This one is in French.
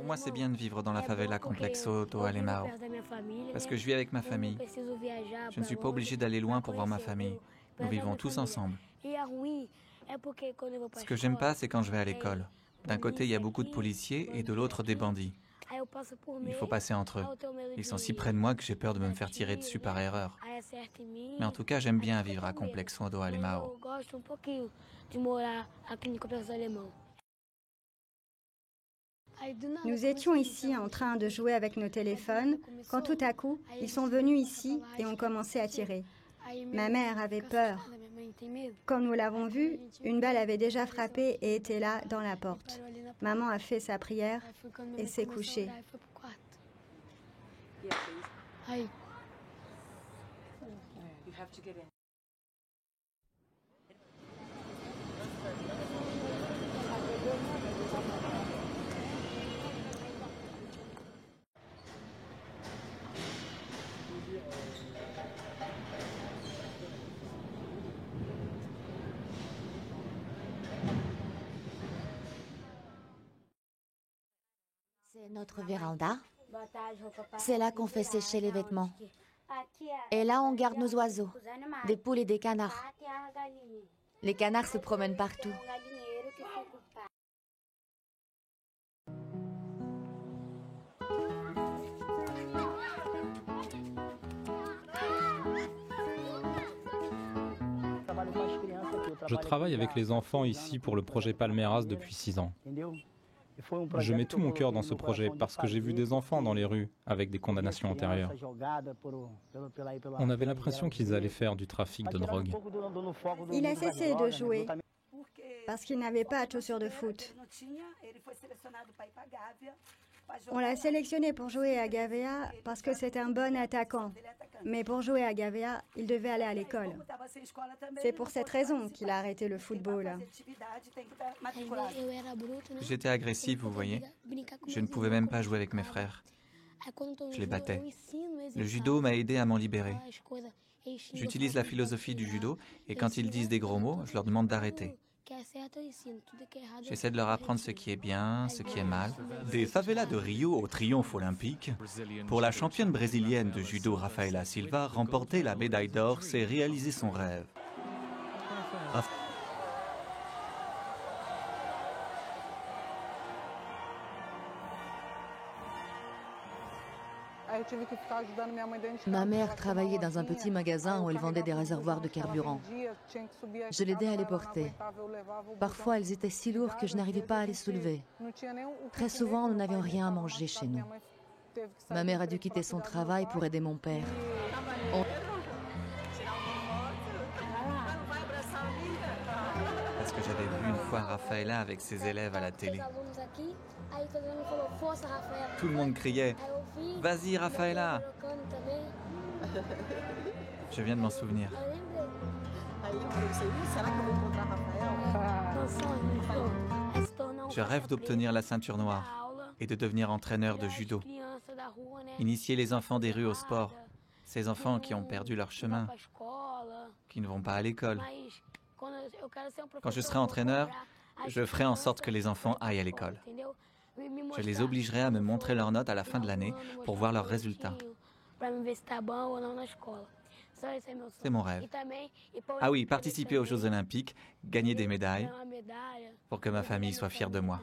moi, c'est bien de vivre dans la favela Complexo do Alemão, parce que je vis avec ma famille. Je ne suis pas obligé d'aller loin pour voir ma famille. Nous vivons tous ensemble. Ce que j'aime pas, c'est quand je vais à l'école. D'un côté, il y a beaucoup de policiers et de l'autre, des bandits. Il faut passer entre eux. Ils sont si près de moi que j'ai peur de me faire tirer dessus par erreur. Mais en tout cas, j'aime bien vivre à Complexo do Alemão. Nous étions ici en train de jouer avec nos téléphones quand tout à coup, ils sont venus ici et ont commencé à tirer. Ma mère avait peur. Quand nous l'avons vu, une balle avait déjà frappé et était là, dans la porte. Maman a fait sa prière et s'est couchée. C'est notre véranda. C'est là qu'on fait sécher les vêtements. Et là, on garde nos oiseaux, des poules et des canards. Les canards se promènent partout. Je travaille avec les enfants ici pour le projet Palmeiras depuis 6 ans. Je mets tout mon cœur dans ce projet parce que j'ai vu des enfants dans les rues avec des condamnations antérieures. On avait l'impression qu'ils allaient faire du trafic de drogue. Il a cessé de jouer parce qu'il n'avait pas de chaussures de foot. On l'a sélectionné pour jouer à Gavea parce que c'est un bon attaquant. Mais pour jouer à Gavea, il devait aller à l'école. C'est pour cette raison qu'il a arrêté le football. J'étais agressif, vous voyez. Je ne pouvais même pas jouer avec mes frères. Je les battais. Le judo m'a aidé à m'en libérer. J'utilise la philosophie du judo et quand ils disent des gros mots, je leur demande d'arrêter. J'essaie de leur apprendre ce qui est bien, ce qui est mal. Des favelas de Rio au triomphe olympique, pour la championne brésilienne de judo Rafaela Silva, remporter la médaille d'or, c'est réaliser son rêve. Ma mère travaillait dans un petit magasin où elle vendait des réservoirs de carburant. Je l'aidais à les porter. Parfois, elles étaient si lourds que je n'arrivais pas à les soulever. Très souvent, nous n'avions rien à manger chez nous. Ma mère a dû quitter son travail pour aider mon père. Parce que j'avais vu une fois Rafaela avec ses élèves à la télé. Tout le monde criait « Vas-y, Rafaela !» Je viens de m'en souvenir. Je rêve d'obtenir la ceinture noire et de devenir entraîneur de judo. Initier les enfants des rues au sport. Ces enfants qui ont perdu leur chemin, qui ne vont pas à l'école. Quand je serai entraîneur, je ferai en sorte que les enfants aillent à l'école. Je les obligerai à me montrer leurs notes à la fin de l'année pour voir leurs résultats. C'est mon rêve. Ah oui, participer aux Jeux Olympiques, gagner des médailles, pour que ma famille soit fière de moi.